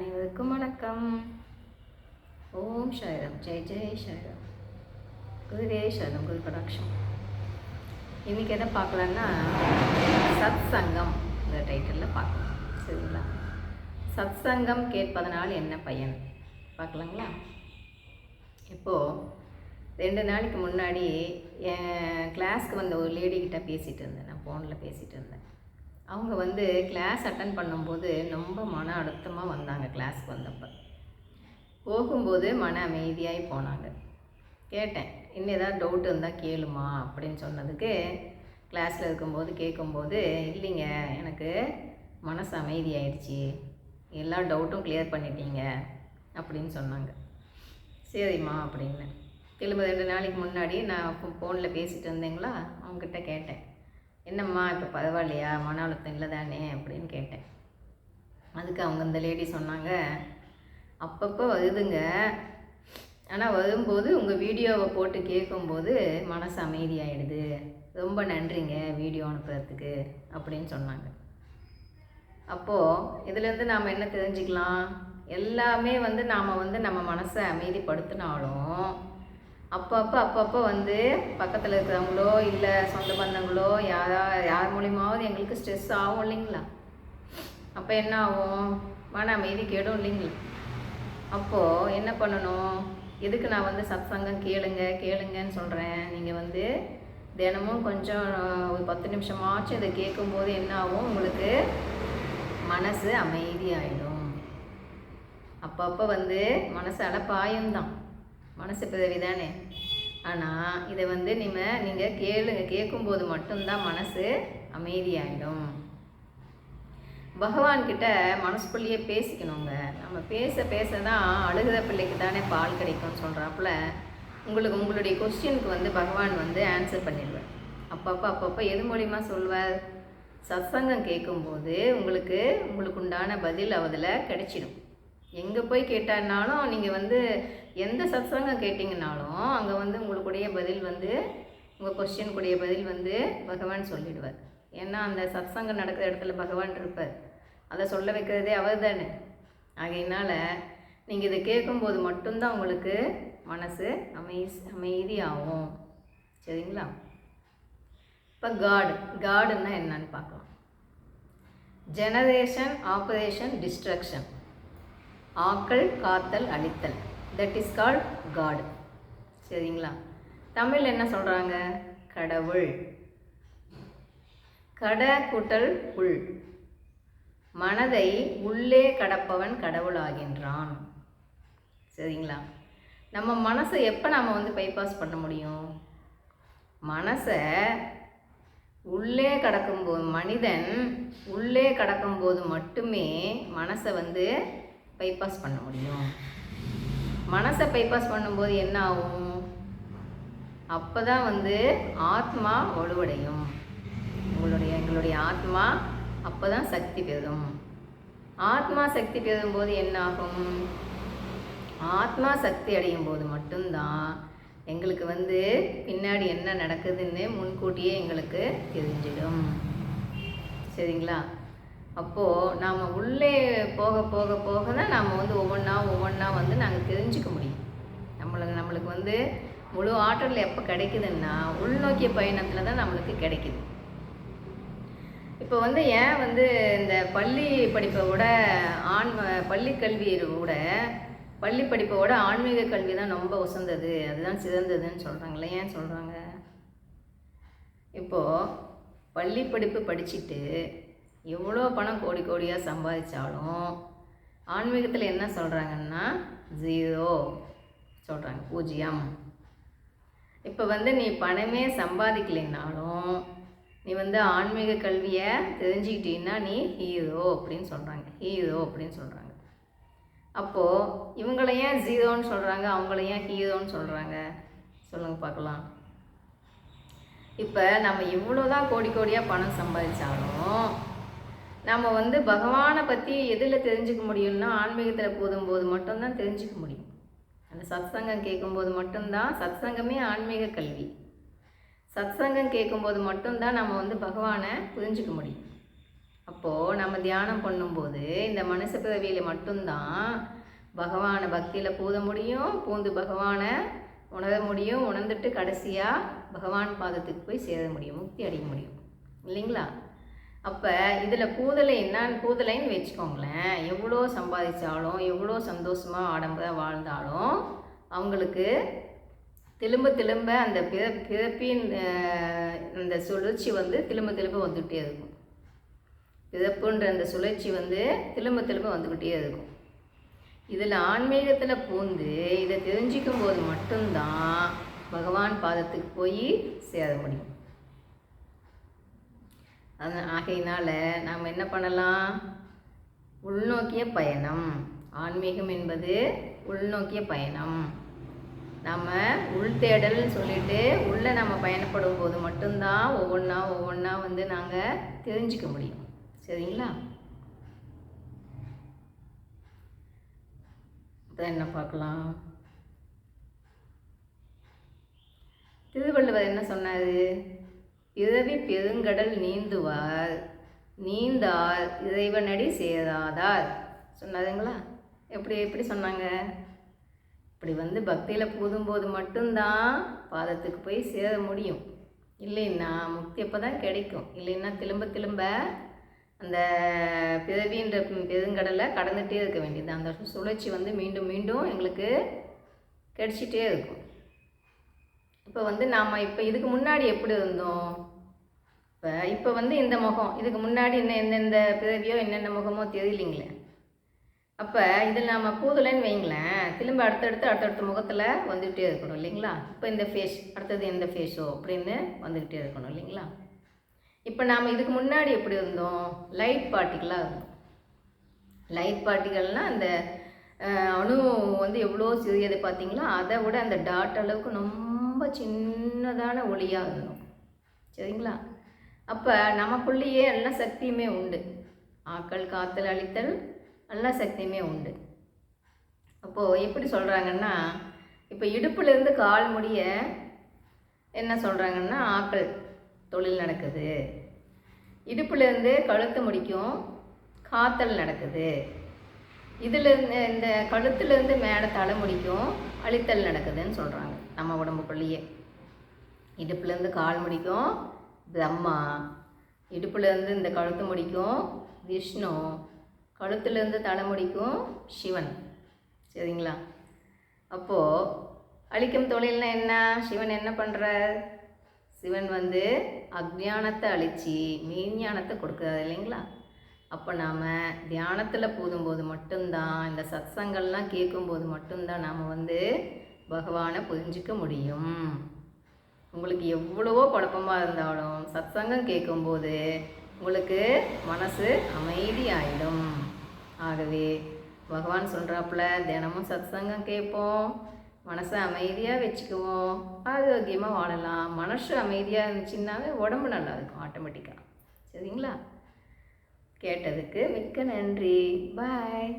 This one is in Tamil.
அனைவருக்கும் வணக்கம். ஓம் சாய்ராம். ஜெய் ஜெய் சாய்ராம். குருவே சரணம். குரு கடாட்சம். இன்றைக்கி எதை பார்க்கலான்னா சத் சங்கம் இந்த டைட்டிலில் பார்க்கலாம். சரிங்களா? சத் சங்கம் கேட்பதனால் என்ன பயன் பார்க்கலாங்களா? இப்போது 2 நாளைக்கு முன்னாடி என் கிளாஸ்க்கு வந்த ஒரு லேடிக்கிட்ட பேசிகிட்டு இருந்தேன். நான் ஃபோனில் பேசிகிட்டு இருந்தேன். அவங்க வந்து கிளாஸ் அட்டன் பண்ணும்போது ரொம்ப மன அழுத்தமாக வந்தாங்க. கிளாஸ்க்கு வந்தப்போ போகும்போது மன அமைதியாகி போனாங்க. கேட்டேன், இன்னும் ஏதாவது டவுட் இருந்தால் கேளுமா அப்படின்னு சொன்னதுக்கு, கிளாஸில் இருக்கும்போது கேட்கும்போது, இல்லைங்க எனக்கு மனசு அமைதியாயிடுச்சு, எல்லா டவுட்டும் கிளியர் பண்ணிட்டீங்க அப்படின்னு சொன்னாங்க. சரிம்மா அப்படின்னு திரும்ப 2 நாளைக்கு முன்னாடி நான் ஃபோனில் பேசிகிட்டு இருந்தேங்களா, அவங்ககிட்ட கேட்டேன், என்னம்மா இப்போ பரவாயில்லையா, மன அழுத்தம் இல்லை தானே அப்படின்னு கேட்டேன். அதுக்கு அவங்க இந்த லேடி சொன்னாங்க, அப்பப்போ வருதுங்க, ஆனால் வரும்போது உங்கள் வீடியோவை போட்டு கேட்கும்போது மனசு அமைதியாகிடுது, ரொம்ப நன்றிங்க வீடியோ அனுப்புறதுக்கு அப்படின்னு சொன்னாங்க. அப்போது இதுலேருந்து நாம் என்ன தெரிஞ்சுக்கலாம்? எல்லாமே வந்து நாம் வந்து நம்ம மனசை அமைதிப்படுத்தினாலும் அப்பப்போ வந்து பக்கத்தில் இருக்கிறவங்களோ இல்லை சொந்த பந்தங்களோ யார் மூலியமாவது எங்களுக்கு ஸ்ட்ரெஸ் ஆகும் இல்லைங்களா? அப்போ என்ன ஆகும்? மன அமைதி கேடும் இல்லைங்களா? அப்போது என்ன பண்ணணும்? எதுக்கு நான் வந்து சத்சங்கம் கேளுங்கன்னு சொல்கிறேன். நீங்கள் வந்து தினமும் கொஞ்சம் ஒரு 10 நிமிஷமாச்சும் இதை கேட்கும்போது என்ன ஆகும்? உங்களுக்கு மனசு அமைதியாகிடும். அப்பப்போ வந்து மனசு அலப்பாயம்தான், மனசு பிறவி தானே. ஆனால் இதை வந்து நீங்கள் கேட்கும்போது மட்டும்தான் மனசு அமைதியாகிடும். பகவான்கிட்ட மனசுக்குள்ளேயே பேசிக்கணுங்க. நம்ம பேச தான் அழுகிற பிள்ளைக்கு தானே பால் கிடைக்கும்னு சொல்கிறாப்புல, உங்களுடைய கொஸ்டினுக்கு வந்து பகவான் வந்து ஆன்சர் பண்ணிடுவார். அப்பப்போ எது மூலிமா சொல்வார்? சத்சங்கம் கேட்கும்போது உங்களுக்கு உண்டான பதில் அதில் கிடைச்சிடும். எங்கே போய் கேட்டாருனாலும் நீங்கள் வந்து எந்த சத்சங்கம் கேட்டிங்கனாலும் அங்கே வந்து உங்களுக்குடைய பதில் வந்து உங்கள் கொஸ்டினுக்குடைய பதில் வந்து பகவான் சொல்லிடுவார். ஏன்னா அந்த சத்சங்கம் நடக்கிற இடத்துல பகவான் இருப்பார். அதை சொல்ல வைக்கிறதே அவர் தானே. ஆகையினால் நீங்கள் இதை கேட்கும்போது மட்டும்தான் உங்களுக்கு மனசு அமைதியாகும். சரிங்களா? இப்போ காடுன்னா என்னன்னு பார்க்கலாம். ஜெனரேஷன், ஆப்ரேஷன், டிஸ்ட்ரக்ஷன், ஆக்கல், காத்தல், அழித்தல், தட் இஸ் கால்ட் காட். சரிங்களா? தமிழ் என்ன சொல்கிறாங்க? கடவுள். கட கூட்டல் உள், மனதை உள்ளே கடப்பவன் கடவுள் ஆகின்றான். சரிங்களா? நம்ம மனசை எப்போ நாம் வந்து பைபாஸ் பண்ண முடியும்? மனசை உள்ளே கடக்கும்போது, மனிதன் உள்ளே கடக்கும்போது மட்டுமே மனசை வந்து பைபாஸ் பண்ண முடியும். மனசை பைபாஸ் பண்ணும்போது என்ன ஆகும்? அப்போ தான் வந்து ஆத்மா வலுவடையும். எங்களுடைய ஆத்மா அப்போ தான் சக்தி பெறும். ஆத்மா சக்தி பெறும்போது என்ன ஆகும்? ஆத்மா சக்தி அடையும் போது மட்டும்தான் எங்களுக்கு வந்து பின்னாடி என்ன நடக்குதுன்னு முன்கூட்டியே எங்களுக்கு தெரிஞ்சிடும். சரிங்களா? அப்போது நாம் உள்ளே போக தான் நாம் வந்து ஒவ்வொன்றா வந்து நாங்கள் தெரிஞ்சுக்க முடியும். நம்மளுக்கு வந்து முழு ஆற்றல் எப்போ கிடைக்குதுன்னா உள்நோக்கிய பயணத்தில் தான் நம்மளுக்கு கிடைக்குது. இப்போ வந்து ஏன் வந்து இந்த பள்ளி படிப்பை விட பள்ளி கல்வியை விட பள்ளி படிப்பை விட ஆன்மீக கல்வி தான் ரொம்ப உசந்தது, அதுதான் சிறந்ததுன்னு சொல்கிறாங்களே. ஏன் சொல்கிறாங்க? இப்போது பள்ளி படிப்பு படிச்சுட்டு எவ்வளோ பணம் கோடியாக சம்பாதிச்சாலும் ஆன்மீகத்தில் என்ன சொல்கிறாங்கன்னா 0 சொல்கிறாங்க, 0. இப்போ வந்து நீ பணமே சம்பாதிக்கலைன்னாலும் நீ வந்து ஆன்மீக கல்வியை தெரிஞ்சுக்கிட்டீங்கன்னா நீ ஹீரோ அப்படின்னு சொல்கிறாங்க. அப்போது இவங்களை ஏன் 0ன்னு சொல்கிறாங்க, அவங்கள ஏன் ஹீரோன்னு சொல்கிறாங்க? சொல்லுங்கள் பார்க்கலாம். இப்போ நம்ம எவ்வளோ தான் கோடியாக பணம் சம்பாதிச்சாலும் நம்ம வந்து பகவானை பற்றி எதில் தெரிஞ்சுக்க முடியும்னா ஆன்மீகத்தில் போதும்போது மட்டும்தான் தெரிஞ்சுக்க முடியும். அந்த சத்சங்கம் கேட்கும்போது மட்டும்தான். சத்சங்கமே ஆன்மீக கல்வி. சத்சங்கம் கேட்கும்போது மட்டும்தான் நம்ம வந்து பகவானை புரிஞ்சிக்க முடியும். அப்போது நம்ம தியானம் பண்ணும்போது இந்த மனுஷ பிறவியில் மட்டும்தான் பகவானை பக்தியில் பூந்து பகவானை உணர முடியும். உணர்ந்துட்டு கடைசியாக பகவான் பாதத்துக்கு போய் சேர முடியும், முக்தி அடைய முடியும் இல்லைங்களா? அப்போ இதில் பூதலைன்னு வச்சுக்கோங்களேன். எவ்வளோ சம்பாதிச்சாலும் எவ்வளோ சந்தோஷமாக ஆடம்பர வாழ்ந்தாலும் அவங்களுக்கு திரும்ப அந்த பிறப்பின் அந்த சுழற்சி திரும்ப வந்துக்கிட்டே இருக்கும். பிறப்புன்ற அந்த சுழற்சி திரும்ப வந்துக்கிட்டே இருக்கும். இதில் ஆன்மீகத்தில் பூந்து இதை தெரிஞ்சிக்கும் போது மட்டும்தான் பகவான் பாதத்துக்கு போய் சேர முடியும். ஆகையினால் நாம் என்ன பண்ணலாம்? உள்நோக்கிய பயணம். ஆன்மீகம் என்பது உள்நோக்கிய பயணம். நம்ம உள்தேடல்னு சொல்லிட்டு உள்ளே நம்ம பயணப்படும் போது மட்டும்தான் ஒவ்வொன்றா நாங்கள் தெரிஞ்சிக்க முடியும். சரிங்களா? அப்புறம் என்ன பார்க்கலாம்? திருவள்ளுவர் என்ன சொன்னார்? பிறவி பெருங்கடல் நீந்தார் இறைவனடி சேராதார் சொன்னாருங்களா? எப்படி சொன்னாங்க? இப்படி பக்தியில் பூதும்போது மட்டும்தான் பாதத்துக்கு போய் சேர முடியும். இல்லைன்னா முக்தி அப்போ தான் கிடைக்கும். இல்லைன்னா திரும்ப அந்த பிறவின்ற பெருங்கடலை கடந்துகிட்டே இருக்க வேண்டியது. அந்த சுழற்சி மீண்டும் எங்களுக்கு கிடைச்சிட்டே இருக்கும். இப்போ நாம் இதுக்கு முன்னாடி எப்படி இருந்தோம்? இப்போ இந்த முகம், இதுக்கு முன்னாடி எந்தெந்த பிறவியோ என்னென்ன முகமோ தெரியலிங்களே. அப்போ இதில் நாம் பூதலைன்னு வைங்களேன், திரும்ப அடுத்தடுத்த முகத்தில் வந்துக்கிட்டே இருக்கணும் இல்லைங்களா? இப்போ இந்த ஃபேஸ், அடுத்தது எந்த ஃபேஸோ அப்படின்னு வந்துக்கிட்டே இருக்கணும் இல்லைங்களா? இப்போ நாம் இதுக்கு முன்னாடி எப்படி இருந்தோம்? லைட் பார்ட்டிகளாக இருந்தோம். லைட் பார்ட்டிகள்னால் அந்த அணு எவ்வளோ சிறியது பார்த்தீங்களா? அதை விட அந்த டாட் அளவுக்கு ரொம்ப சின்னதான ஒளியாக இருந்தோம். சரிங்களா? அப்போ நமக்குள்ளேயே எல்லா சக்தியுமே உண்டு. ஆக்கல், காத்தல், அழித்தல் எல்லா சக்தியுமே உண்டு. அப்போது எப்படி சொல்கிறாங்கன்னா, இப்போ இடுப்புலேருந்து கால் முடிய என்ன சொல்கிறாங்கன்னா ஆக்கல் தொழில் நடக்குது. இடுப்புலேருந்து கழுத்து முடிக்கும் காத்தல் நடக்குது. இதிலேருந்து இந்த கழுத்துலேருந்து மேலே தலை முடிக்கும் அழித்தல் நடக்குதுன்னு சொல்கிறாங்க. நம்ம உடம்புக்குள்ளேயே இடுப்புலேருந்து கால் முடிக்கும் பிரம்மா, இடுப்புலேருந்து இந்த கழுத்து முடிக்கும் விஷ்ணு, கழுத்துலேருந்து தலை முடிக்கும் சிவன். சரிங்களா? அப்போது அழிக்கும் தொழில்னா என்ன? சிவன் என்ன பண்ணுறார்? சிவன் அஜ்ஞானத்தை அழித்து மெய்ஞானத்தை கொடுக்குறாரு இல்லைங்களா? அப்போ நாம் தியானத்தில் பூதும்போது மட்டும்தான், இந்த சத்சங்கள்லாம் கேட்கும்போது மட்டும்தான் நாம் பகவானை புரிஞ்சிக்க முடியும். உங்களுக்கு எவ்வளவோ குழப்பமாக இருந்தாலும் சத்சங்கம் கேட்கும்போது உங்களுக்கு மனசு அமைதியாயிடும். ஆகவே பகவான் சொல்கிறாப்புல தினமும் சத்சங்கம் கேட்போம், மனசை அமைதியாக வச்சுக்குவோம், ஆரோக்கியமாக வாழலாம். மனசு அமைதியாக இருந்துச்சுன்னாவே உடம்பு நல்லா இருக்கும் ஆட்டோமேட்டிக்காக. சரிங்களா? கேட்டதுக்கு மிக்க நன்றி. பாய்.